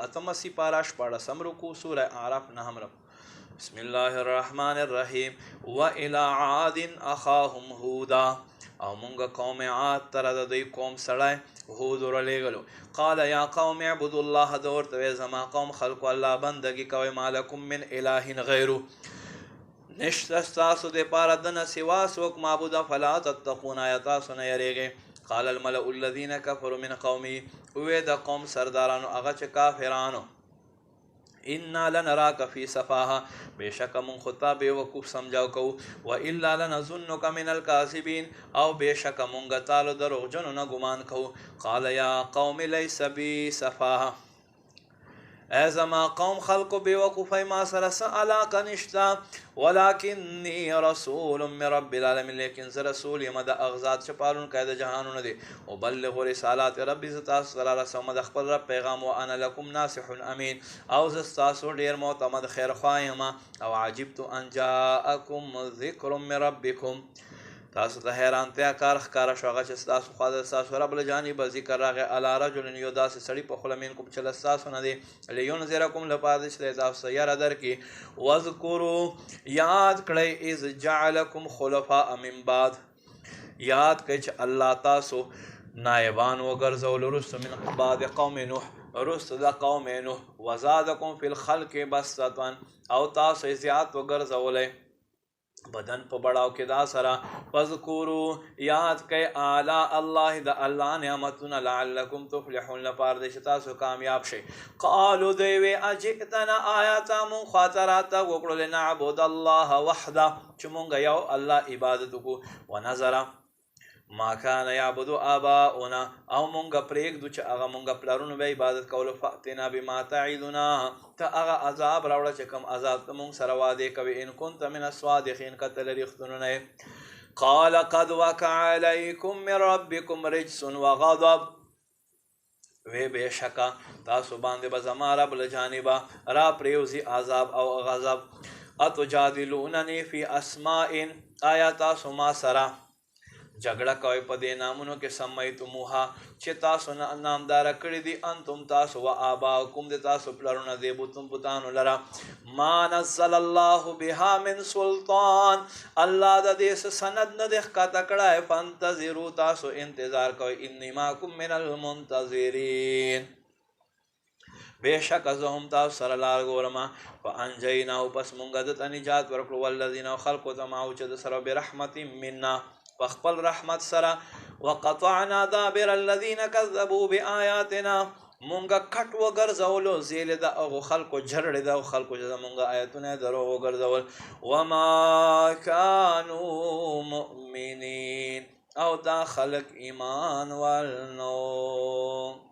اتمسی پارا شپاړسم رکوع سورہ اعراف نهم رکوع. بسم الله الرحمن الرحیم. وإلى عاد اخاهم هودا او مونږ قوم عاد تر د دوی قوم سړی هود ورلېږلو. قال یا قوم اعبدوا الله د ورته زما قوم خلقو الله بندگی کوئ ما لکم من اله غیره نشته ستاسو دپاره د نه سوا څوک معبوده فلا تتقون آیا تاسو نه یریږئ. قال الملأ الذین کفروا من قومه وې د قوم سردارانو هغه چې کافرانو انا لنراک فی صفاها بېشکه مونږ خو تا بېوقوف سمجاو کوو والا لنظنک من الکاذبین او بېشکه مونږ تا له دروغجنو نه ګمان کوو. قال یا قوم لیس بی صفاها ای زما قوم خلقو بېوقوفی ما سره څه علاقه نشته ولکنی رسول من رب العالمین لیکن زه رسول یم د هغه ذات چې پالونکی د جهانونو دی. ابلغ رسالات ربي زه تاسو سره رسوم د خپل رب پیغام وانا لکم ناصح امین او زه ستاسو ډېر معتمد خیرخوا یم. او عجبت ان جاءکم ذکر من ربکم تاسو ته حیرانتیا کار ښکاره شو هغه چې ستاسو خوا د ستاسو رب له جانبه ذکر راغی علی رجل یو داسې سړي په خوله منکم چې له ستاسو نه دی لینذرکم لپاره دی چې دی تاسو ته یاره درکړي. واذکروا یاد کړئ اذ جعلکم خلفاء من بعد یاد کړئ چې الله تاسو نایبان وګرځول وروسته من بعد قوم نوح وروسته د قوم نوح وزادکم فی الخلق بسطة او تاسو زیات وګرځولی بدن په بڑاو کې دا سره. فذکروا یاد کړئ آلاء الله د الله نعمتونه لعلکم تفلحون لپاره دی چې تاسو کامیاب شئ. قالو دوی وی اجئتنا آیا تا مونږ خواته راته وکړو لنعبد الله وحده چې مونږ یو الله عبادت وکړو ونذر ما کان یعبد آباؤنا او مونږ پرېږدو چې هغه مونږ پلرونو به عبادت کولو. فأتنا بما تعدنا ته هغه عذاب راوړه چې کوم عذاب ته مونږ سره وعدې کوي ان كنت من الصادقین که ته له رښتونو نه یې. قال قد وقع علیکم من ربکم رجس وغضب وی بېشکه تاسو باندې به زما رب له جانبه را پرېوځي عذاب او غضب. اتجادلوننی فی اسماء آیا تاسو ما سره جګړه کوئ په دې نامونو کې سمیتموها چې تاسو نامداره کړي دي انتم تاسو و آباؤکم د تاسو پلرونه دې بتانو لره ما نزل الله بها من سلطان الله د دې څه سند نه دی ښکته کړی. فانتظروا تاسو انتظار کوئ انی معکم من المنتظرین بېشکه زه هم تاسو سره لار ګورم. فانجیناه پس مونږ ده ته نجات ورکړو والذین خلقو ته معه چې د سره برحمت منا په خپل رحمت سره. وقطعنا دابر الذین کذبوا بآیاتنا مونږ کټ وګرځولو زیلې د هغو خلکو جرړې د هغو خلکو چې زمونږ آیتونه یې دروغ وګرځول. وما کانوا مؤمنین او دا خلک ایمان ول نو